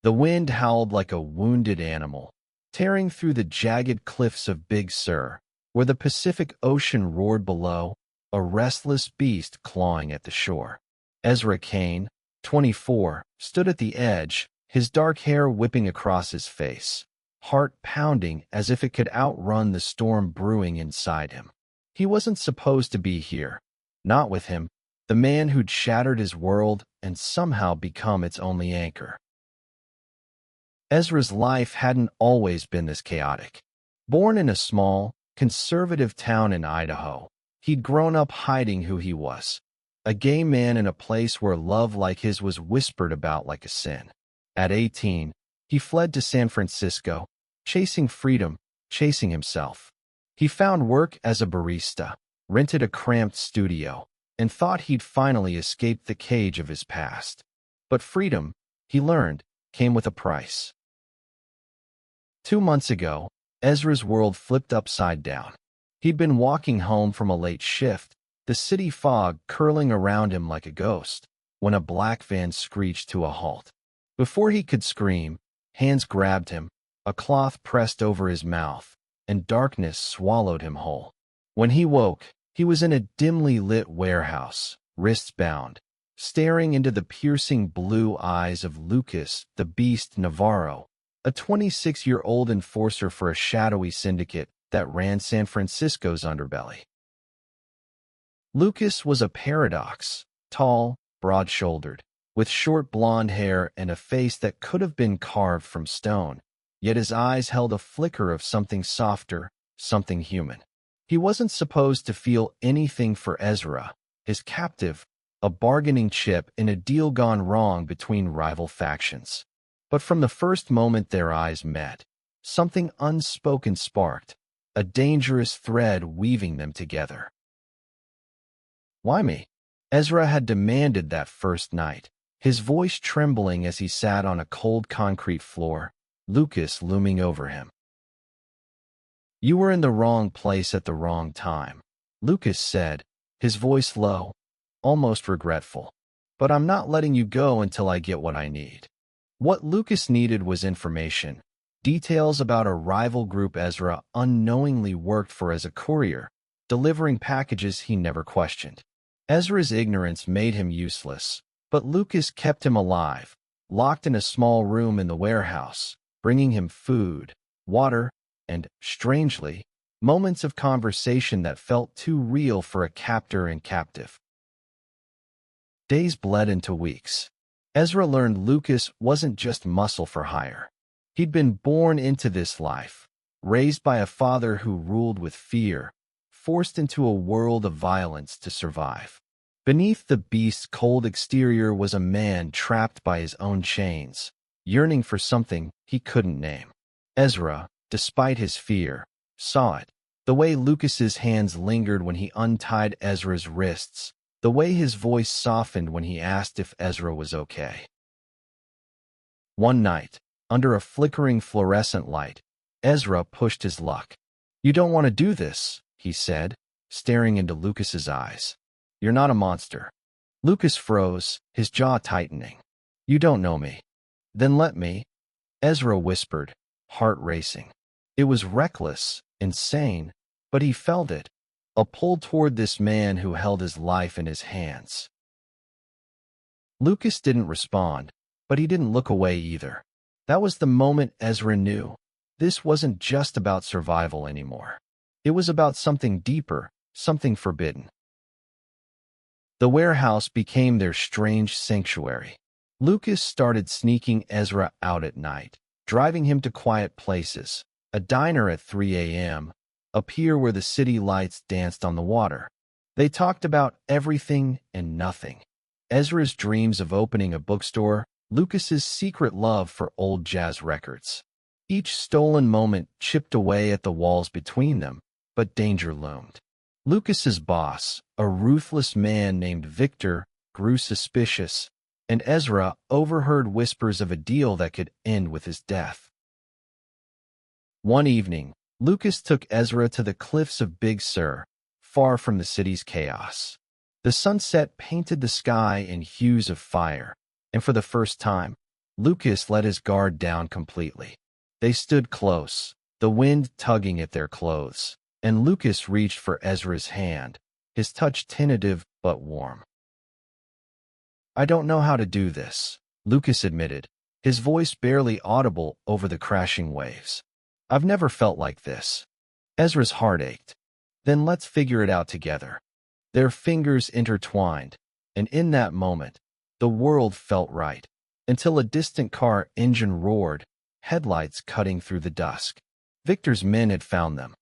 The wind howled like a wounded animal, tearing through the jagged cliffs of Big Sur, where the Pacific Ocean roared below, a restless beast clawing at the shore. Ezra Kane, 24, stood at the edge, his dark hair whipping across his face, heart pounding as if it could outrun the storm brewing inside him. He wasn't supposed to be here. Not with him, the man who'd shattered his world and somehow become its only anchor. Ezra's life hadn't always been this chaotic. Born in a small, conservative town in Idaho, he'd grown up hiding who he was, a gay man in a place where love like his was whispered about like a sin. At 18, he fled to San Francisco, chasing freedom, chasing himself. He found work as a barista, rented a cramped studio, and thought he'd finally escaped the cage of his past. But freedom, he learned, came with a price. 2 months ago, Ezra's world flipped upside down. He'd been walking home from a late shift, the city fog curling around him like a ghost, when a black van screeched to a halt. Before he could scream, hands grabbed him, a cloth pressed over his mouth, and darkness swallowed him whole. When he woke, he was in a dimly lit warehouse, wrists bound, staring into the piercing blue eyes of Lucas, the Beast Navarro, a 26-year-old enforcer for a shadowy syndicate that ran San Francisco's underbelly. Lucas was a paradox, tall, broad-shouldered, with short blonde hair and a face that could have been carved from stone, yet his eyes held a flicker of something softer, something human. He wasn't supposed to feel anything for Ezra, his captive, a bargaining chip in a deal gone wrong between rival factions. But from the first moment their eyes met, something unspoken sparked, a dangerous thread weaving them together. "Why me?" Ezra had demanded that first night, his voice trembling as he sat on a cold concrete floor, Lucas looming over him. "You were in the wrong place at the wrong time," Lucas said, his voice low, almost regretful. "But I'm not letting you go until I get what I need." What Lucas needed was information, details about a rival group Ezra unknowingly worked for as a courier, delivering packages he never questioned. Ezra's ignorance made him useless, but Lucas kept him alive, locked in a small room in the warehouse, bringing him food, water, and, strangely, moments of conversation that felt too real for a captor and captive. Days bled into weeks. Ezra learned Lucas wasn't just muscle for hire. He'd been born into this life, raised by a father who ruled with fear, forced into a world of violence to survive. Beneath the beast's cold exterior was a man trapped by his own chains, yearning for something he couldn't name. Ezra, despite his fear, saw it. The way Lucas's hands lingered when he untied Ezra's wrists, the way his voice softened when he asked if Ezra was okay. One night, under a flickering fluorescent light, Ezra pushed his luck. "You don't want to do this," he said, staring into Lucas's eyes. "You're not a monster." Lucas froze, his jaw tightening. "You don't know me." "Then let me," Ezra whispered, heart racing. It was reckless, insane, but he felt it, a pull toward this man who held his life in his hands. Lucas didn't respond, but he didn't look away either. That was the moment Ezra knew. This wasn't just about survival anymore. It was about something deeper, something forbidden. The warehouse became their strange sanctuary. Lucas started sneaking Ezra out at night, driving him to quiet places, a diner at 3 a.m., a pier where the city lights danced on the water. They talked about everything and nothing. Ezra's dreams of opening a bookstore, Lucas's secret love for old jazz records. Each stolen moment chipped away at the walls between them, but danger loomed. Lucas's boss, a ruthless man named Victor, grew suspicious, and Ezra overheard whispers of a deal that could end with his death. One evening, Lucas took Ezra to the cliffs of Big Sur, far from the city's chaos. The sunset painted the sky in hues of fire, and for the first time, Lucas let his guard down completely. They stood close, the wind tugging at their clothes, and Lucas reached for Ezra's hand, his touch tentative but warm. "I don't know how to do this," Lucas admitted, his voice barely audible over the crashing waves. "I've never felt like this." Ezra's heart ached. "Then let's figure it out together." Their fingers intertwined, and in that moment, the world felt right, until a distant car engine roared, headlights cutting through the dusk. Victor's men had found them.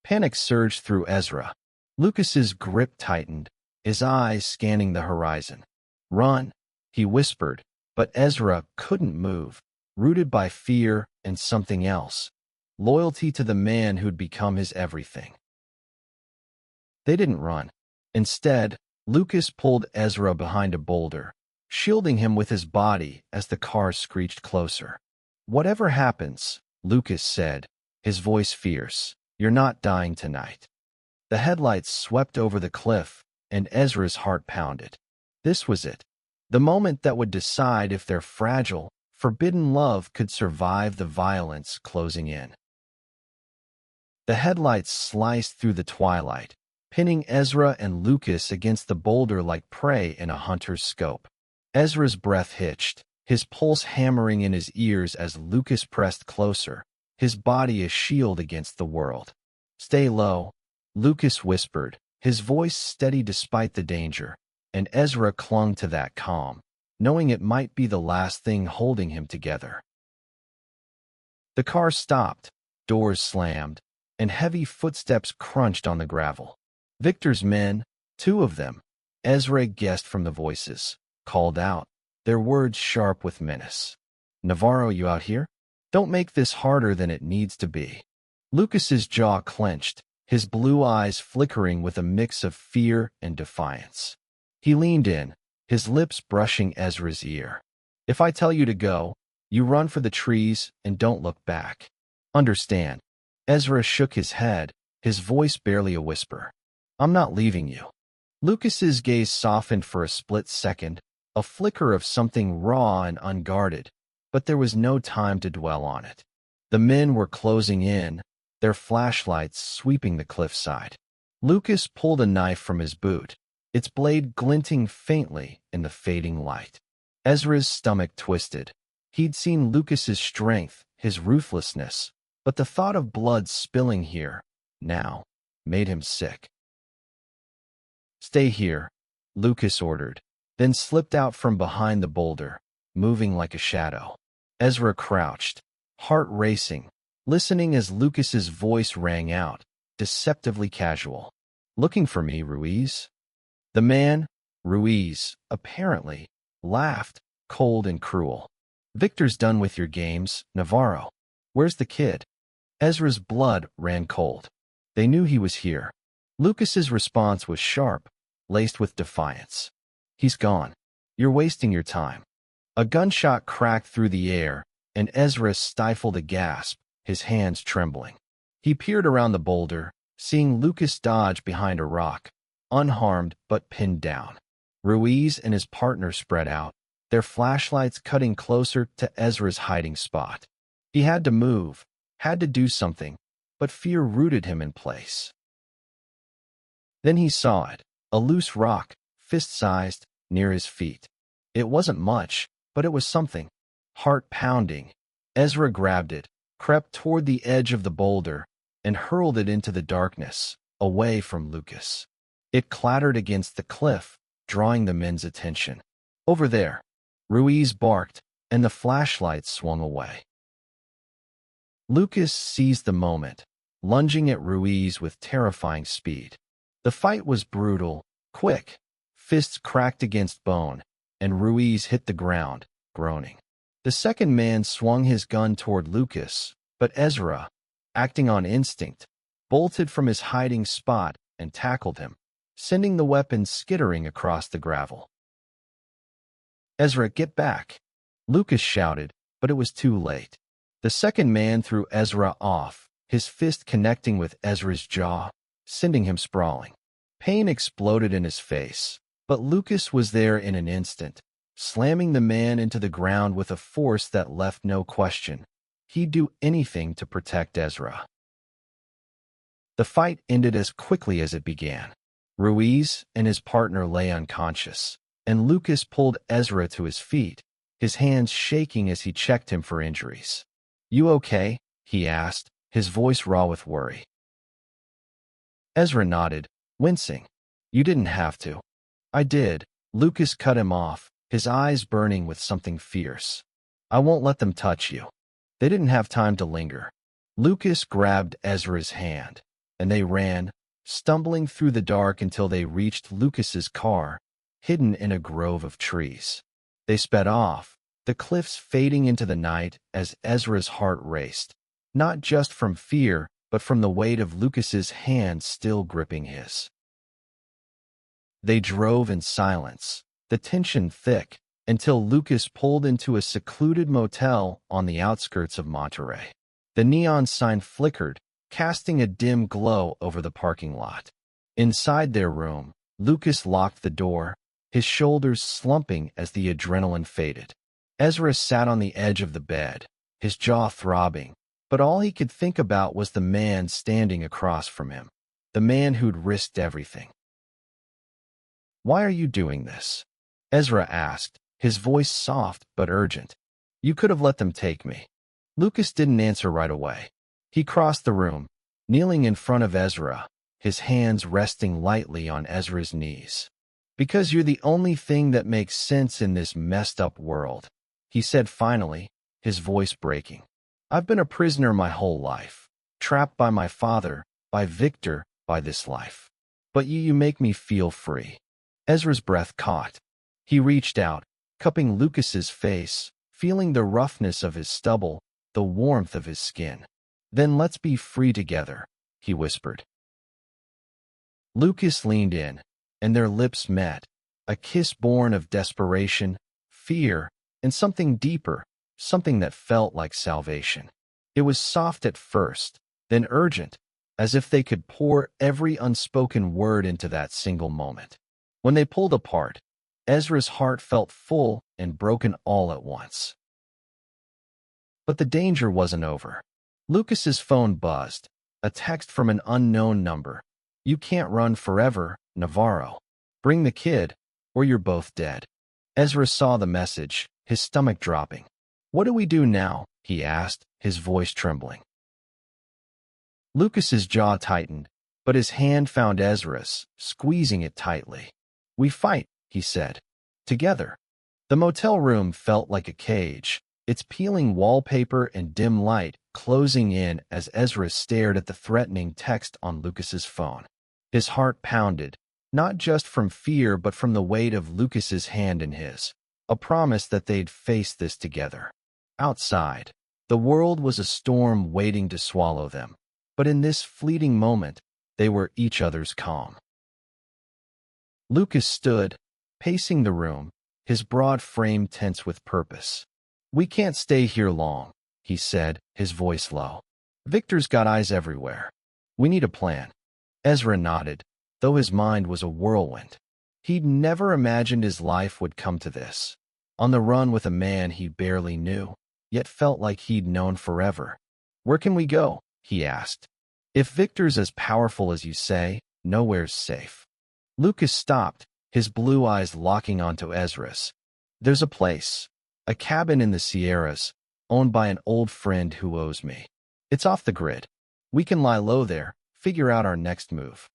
Panic surged through Ezra. Lucas's grip tightened, his eyes scanning the horizon. "Run," he whispered, but Ezra couldn't move, rooted by fear and something else, loyalty to the man who'd become his everything. They didn't run. Instead, Lucas pulled Ezra behind a boulder, shielding him with his body as the car screeched closer. "Whatever happens," Lucas said, his voice fierce, "you're not dying tonight." The headlights swept over the cliff, and Ezra's heart pounded. This was it, the moment that would decide if their fragile, forbidden love could survive the violence closing in. The headlights sliced through the twilight, pinning Ezra and Lucas against the boulder like prey in a hunter's scope. Ezra's breath hitched, his pulse hammering in his ears as Lucas pressed closer, his body a shield against the world. "Stay low," Lucas whispered, his voice steady despite the danger, and Ezra clung to that calm, knowing it might be the last thing holding him together. The car stopped, doors slammed, and heavy footsteps crunched on the gravel. Victor's men, two of them, Ezra guessed from the voices, called out, their words sharp with menace. "Navarro, you out here? Don't make this harder than it needs to be." Lucas's jaw clenched, his blue eyes flickering with a mix of fear and defiance. He leaned in, his lips brushing Ezra's ear. "If I tell you to go, you run for the trees and don't look back. Understand?" Ezra shook his head, his voice barely a whisper. "I'm not leaving you." Lucas's gaze softened for a split second, a flicker of something raw and unguarded, but there was no time to dwell on it. The men were closing in, their flashlights sweeping the cliffside. Lucas pulled a knife from his boot, its blade glinting faintly in the fading light. Ezra's stomach twisted. He'd seen Lucas's strength, his ruthlessness, but the thought of blood spilling here, now, made him sick. "Stay here," Lucas ordered, then slipped out from behind the boulder, moving like a shadow. Ezra crouched, heart racing, listening as Lucas's voice rang out, deceptively casual. "Looking for me, Ruiz?" The man, Ruiz, apparently, laughed, cold and cruel. "Victor's done with your games, Navarro. Where's the kid?" Ezra's blood ran cold. They knew he was here. Lucas's response was sharp, laced with defiance. "He's gone. You're wasting your time." A gunshot cracked through the air, and Ezra stifled a gasp, his hands trembling. He peered around the boulder, seeing Lucas dodge behind a rock, unharmed but pinned down. Ruiz and his partner spread out, their flashlights cutting closer to Ezra's hiding spot. He had to move, had to do something, but fear rooted him in place. Then he saw it, a loose rock, fist-sized, near his feet. It wasn't much, but it was something. Heart pounding, Ezra grabbed it, crept toward the edge of the boulder, and hurled it into the darkness, away from Lucas. It clattered against the cliff, drawing the men's attention. "Over there," Ruiz barked, and the flashlight swung away. Lucas seized the moment, lunging at Ruiz with terrifying speed. The fight was brutal, quick. Fists cracked against bone, and Ruiz hit the ground, groaning. The second man swung his gun toward Lucas, but Ezra, acting on instinct, bolted from his hiding spot and tackled him, sending the weapon skittering across the gravel. "Ezra, get back!" Lucas shouted, but it was too late. The second man threw Ezra off, his fist connecting with Ezra's jaw, sending him sprawling. Pain exploded in his face, but Lucas was there in an instant, slamming the man into the ground with a force that left no question. He'd do anything to protect Ezra. The fight ended as quickly as it began. Ruiz and his partner lay unconscious, and Lucas pulled Ezra to his feet, his hands shaking as he checked him for injuries. "You okay?" he asked, his voice raw with worry. Ezra nodded, wincing. "You didn't have to." "I did." Lucas cut him off, his eyes burning with something fierce. "I won't let them touch you." They didn't have time to linger. Lucas grabbed Ezra's hand, and they ran, stumbling through the dark until they reached Lucas's car, hidden in a grove of trees. They sped off, the cliffs fading into the night as Ezra's heart raced, not just from fear, but from the weight of Lucas's hand still gripping his. They drove in silence, the tension thick, until Lucas pulled into a secluded motel on the outskirts of Monterey. The neon sign flickered, casting a dim glow over the parking lot. Inside their room, Lucas locked the door, his shoulders slumping as the adrenaline faded. Ezra sat on the edge of the bed, his jaw throbbing, but all he could think about was the man standing across from him, the man who'd risked everything. "Why are you doing this?" Ezra asked, his voice soft but urgent. "You could have let them take me." Lucas didn't answer right away. He crossed the room, kneeling in front of Ezra, his hands resting lightly on Ezra's knees. "Because you're the only thing that makes sense in this messed-up world," he said finally, his voice breaking. "I've been a prisoner my whole life, trapped by my father, by Victor, by this life. But you make me feel free." Ezra's breath caught. He reached out, cupping Lucas's face, feeling the roughness of his stubble, the warmth of his skin. "Then let's be free together," he whispered. Lucas leaned in, and their lips met, a kiss born of desperation, fear, and something deeper, something that felt like salvation. It was soft at first, then urgent, as if they could pour every unspoken word into that single moment. When they pulled apart, Ezra's heart felt full and broken all at once. But the danger wasn't over. Lucas's phone buzzed, a text from an unknown number. "You can't run forever, Navarro. Bring the kid, or you're both dead." Ezra saw the message, his stomach dropping. "What do we do now?" he asked, his voice trembling. Lucas's jaw tightened, but his hand found Ezra's, squeezing it tightly. "We fight," he said. "Together." The motel room felt like a cage, its peeling wallpaper and dim light closing in as Ezra stared at the threatening text on Lucas's phone. His heart pounded, not just from fear but from the weight of Lucas's hand in his, a promise that they'd face this together. Outside, the world was a storm waiting to swallow them, but in this fleeting moment, they were each other's calm. Lucas stood, pacing the room, his broad frame tense with purpose. "We can't stay here long," he said, his voice low. "Victor's got eyes everywhere. We need a plan." Ezra nodded, though his mind was a whirlwind. He'd never imagined his life would come to this. On the run with a man he barely knew, yet felt like he'd known forever. "Where can we go?" he asked. "If Victor's as powerful as you say, nowhere's safe." Lucas stopped, his blue eyes locking onto Ezra's. "There's a place, a cabin in the Sierras, owned by an old friend who owes me. It's off the grid. We can lie low there, figure out our next move."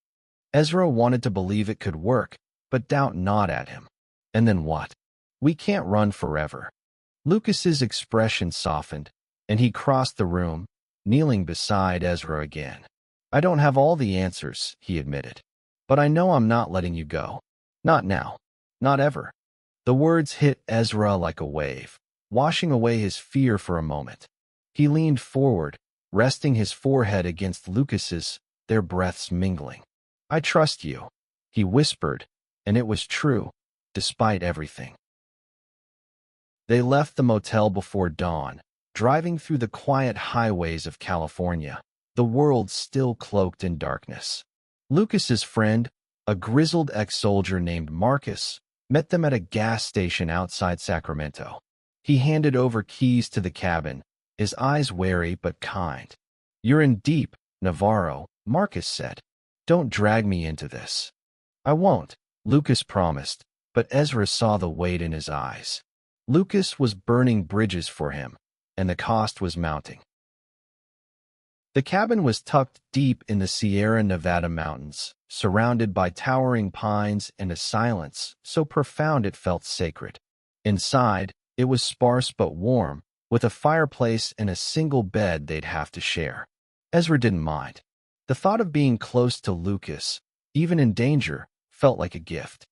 Ezra wanted to believe it could work, but doubt gnawed at him. "And then what?" "We can't run forever." Lucas's expression softened, and he crossed the room, kneeling beside Ezra again. "I don't have all the answers," he admitted. "But I know I'm not letting you go. Not now. Not ever." The words hit Ezra like a wave, washing away his fear for a moment. He leaned forward, resting his forehead against Lucas's, their breaths mingling. "I trust you," he whispered, and it was true, despite everything. They left the motel before dawn, driving through the quiet highways of California, the world still cloaked in darkness. Lucas's friend, a grizzled ex-soldier named Marcus, met them at a gas station outside Sacramento. He handed over keys to the cabin, his eyes wary but kind. "You're in deep, Navarro," Marcus said. "Don't drag me into this." "I won't," Lucas promised, but Ezra saw the weight in his eyes. Lucas was burning bridges for him, and the cost was mounting. The cabin was tucked deep in the Sierra Nevada mountains, surrounded by towering pines and a silence so profound it felt sacred. Inside, it was sparse but warm, with a fireplace and a single bed they'd have to share. Ezra didn't mind. The thought of being close to Lucas, even in danger, felt like a gift.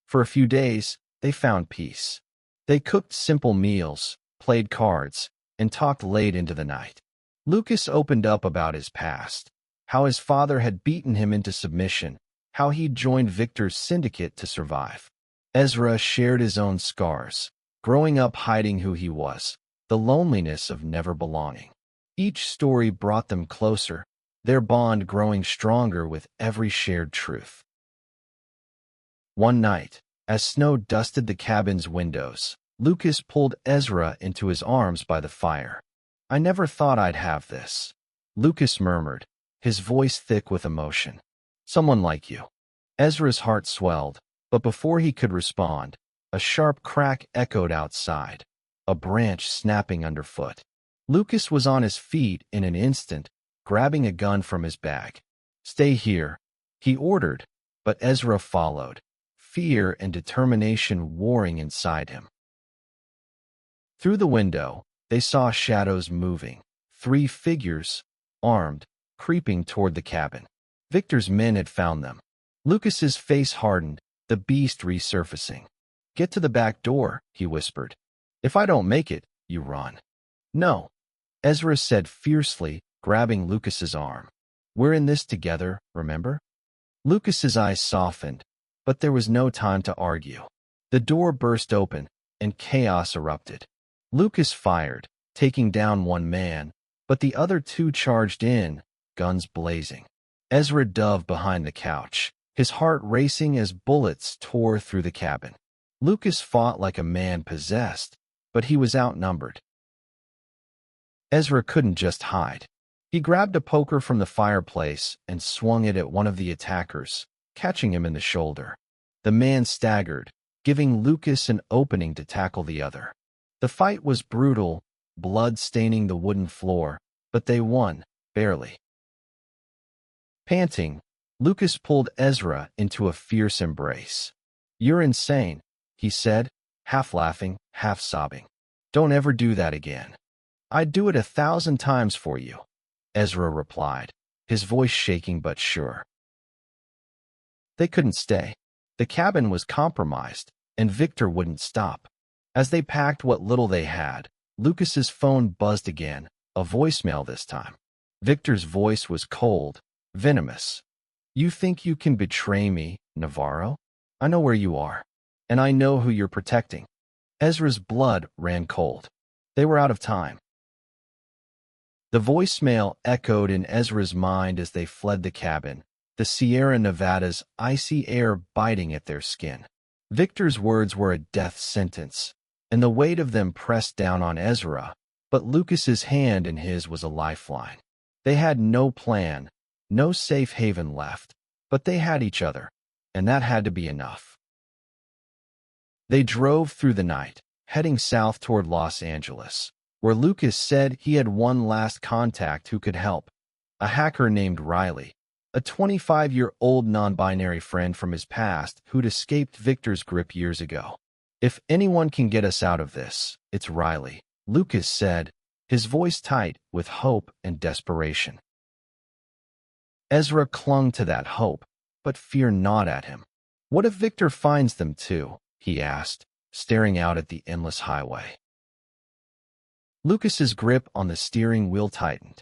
For a few days, they found peace. They cooked simple meals, played cards, and talked late into the night. Lucas opened up about his past, how his father had beaten him into submission, how he'd joined Victor's syndicate to survive. Ezra shared his own scars, growing up hiding who he was, the loneliness of never belonging. Each story brought them closer, their bond growing stronger with every shared truth. One night, as snow dusted the cabin's windows, Lucas pulled Ezra into his arms by the fire. "I never thought I'd have this," Lucas murmured, his voice thick with emotion. "Someone like you." Ezra's heart swelled, but before he could respond, a sharp crack echoed outside, a branch snapping underfoot. Lucas was on his feet in an instant, grabbing a gun from his bag. "Stay here," he ordered, but Ezra followed, fear and determination warring inside him. Through the window, they saw shadows moving, 3 figures, armed, creeping toward the cabin. Victor's men had found them. Lucas's face hardened, the beast resurfacing. "Get to the back door," he whispered. "If I don't make it, you run." "No," Ezra said fiercely, grabbing Lucas's arm. "We're in this together, remember?" Lucas's eyes softened, but there was no time to argue. The door burst open, and chaos erupted. Lucas fired, taking down one man, but the other 2 charged in, guns blazing. Ezra dove behind the couch, his heart racing as bullets tore through the cabin. Lucas fought like a man possessed, but he was outnumbered. Ezra couldn't just hide. He grabbed a poker from the fireplace and swung it at one of the attackers, catching him in the shoulder. The man staggered, giving Lucas an opening to tackle the other. The fight was brutal, blood staining the wooden floor, but they won, barely. Panting, Lucas pulled Ezra into a fierce embrace. "You're insane," he said, half laughing, half sobbing. "Don't ever do that again." "I'd do it 1,000 times for you," Ezra replied, his voice shaking but sure. They couldn't stay. The cabin was compromised, and Victor wouldn't stop. As they packed what little they had, Lucas's phone buzzed again, a voicemail this time. Victor's voice was cold, venomous. "You think you can betray me, Navarro? I know where you are, and I know who you're protecting." Ezra's blood ran cold. They were out of time. The voicemail echoed in Ezra's mind as they fled the cabin, the Sierra Nevada's icy air biting at their skin. Victor's words were a death sentence, and the weight of them pressed down on Ezra, but Lucas's hand in his was a lifeline. They had no plan, no safe haven left, but they had each other, and that had to be enough. They drove through the night, heading south toward Los Angeles, where Lucas said he had one last contact who could help, a hacker named Riley, a 25-year-old non-binary friend from his past who'd escaped Victor's grip years ago. "If anyone can get us out of this, it's Riley," Lucas said, his voice tight with hope and desperation. Ezra clung to that hope, but fear gnawed at him. "What if Victor finds them too?" he asked, staring out at the endless highway. Lucas's grip on the steering wheel tightened.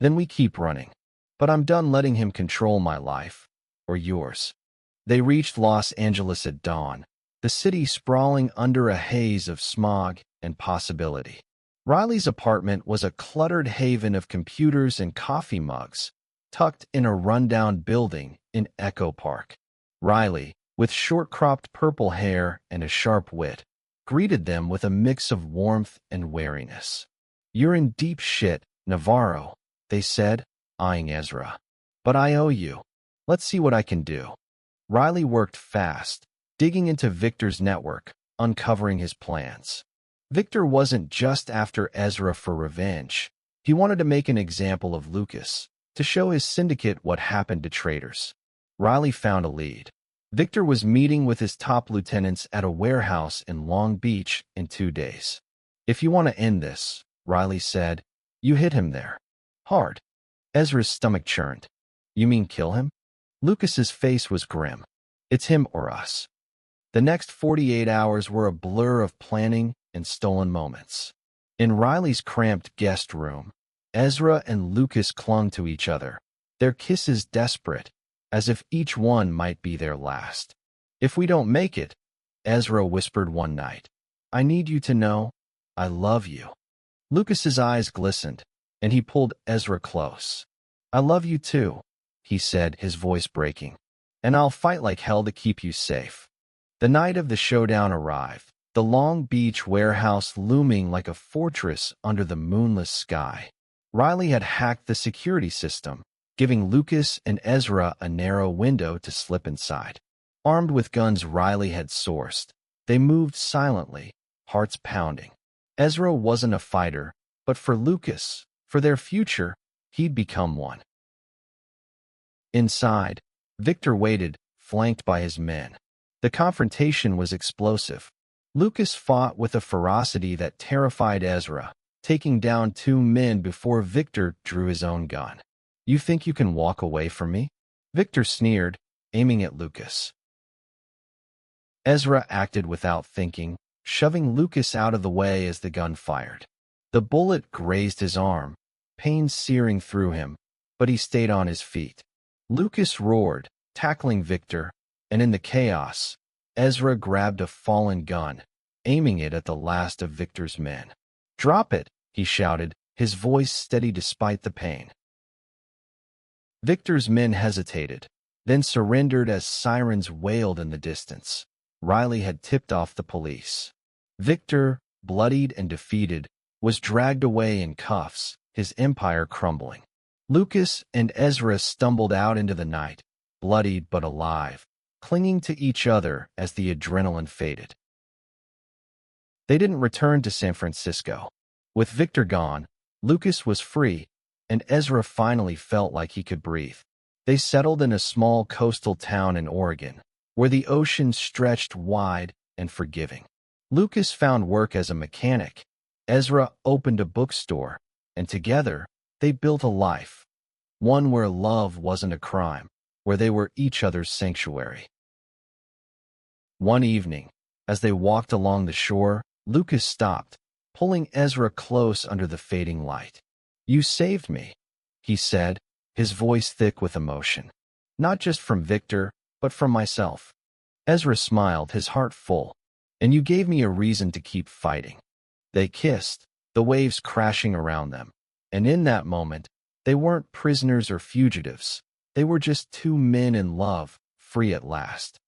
"Then we keep running. But I'm done letting him control my life, or yours." They reached Los Angeles at dawn, the city sprawling under a haze of smog and possibility. Riley's apartment was a cluttered haven of computers and coffee mugs, tucked in a rundown building in Echo Park. Riley, with short-cropped purple hair and a sharp wit, greeted them with a mix of warmth and wariness. "You're in deep shit, Navarro," they said, eyeing Ezra. "But I owe you. Let's see what I can do." Riley worked fast, digging into Victor's network, uncovering his plans. Victor wasn't just after Ezra for revenge. He wanted to make an example of Lucas, to show his syndicate what happened to traitors. Riley found a lead. Victor was meeting with his top lieutenants at a warehouse in Long Beach in 2 days. "If you want to end this," Riley said, "you hit him there. Hard." Ezra's stomach churned. "You mean kill him?" Lucas's face was grim. "It's him or us." The next 48 hours were a blur of planning and stolen moments. In Riley's cramped guest room, Ezra and Lucas clung to each other, their kisses desperate, as if each one might be their last. "If we don't make it," Ezra whispered one night, "I need you to know I love you." Lucas's eyes glistened, and he pulled Ezra close. "I love you too," he said, his voice breaking, "and I'll fight like hell to keep you safe." The night of the showdown arrived, the Long Beach warehouse looming like a fortress under the moonless sky. Riley had hacked the security system, giving Lucas and Ezra a narrow window to slip inside. Armed with guns Riley had sourced, they moved silently, hearts pounding. Ezra wasn't a fighter, but for Lucas, for their future, he'd become one. Inside, Victor waited, flanked by his men. The confrontation was explosive. Lucas fought with a ferocity that terrified Ezra, taking down 2 men before Victor drew his own gun. "You think you can walk away from me?" Victor sneered, aiming at Lucas. Ezra acted without thinking, shoving Lucas out of the way as the gun fired. The bullet grazed his arm, pain searing through him, but he stayed on his feet. Lucas roared, tackling Victor, and in the chaos, Ezra grabbed a fallen gun, aiming it at the last of Victor's men. "Drop it," he shouted, his voice steady despite the pain. Victor's men hesitated, then surrendered as sirens wailed in the distance. Riley had tipped off the police. Victor, bloodied and defeated, was dragged away in cuffs, his empire crumbling. Lucas and Ezra stumbled out into the night, bloodied but alive, clinging to each other as the adrenaline faded. They didn't return to San Francisco. With Victor gone, Lucas was free, and Ezra finally felt like he could breathe. They settled in a small coastal town in Oregon, where the ocean stretched wide and forgiving. Lucas found work as a mechanic. Ezra opened a bookstore, and together, they built a life. One where love wasn't a crime, where they were each other's sanctuary. One evening, as they walked along the shore, Lucas stopped, pulling Ezra close under the fading light. "You saved me," he said, his voice thick with emotion. "Not just from Victor, but from myself." Ezra smiled, his heart full. "And you gave me a reason to keep fighting." They kissed, the waves crashing around them. And in that moment, they weren't prisoners or fugitives. They were just 2 men in love, free at last.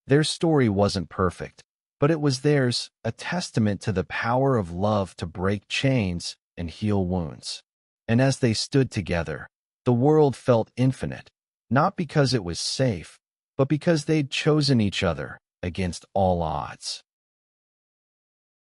Their story wasn't perfect, but it was theirs, a testament to the power of love to break chains and heal wounds. And as they stood together, the world felt infinite, not because it was safe, but because they'd chosen each other against all odds.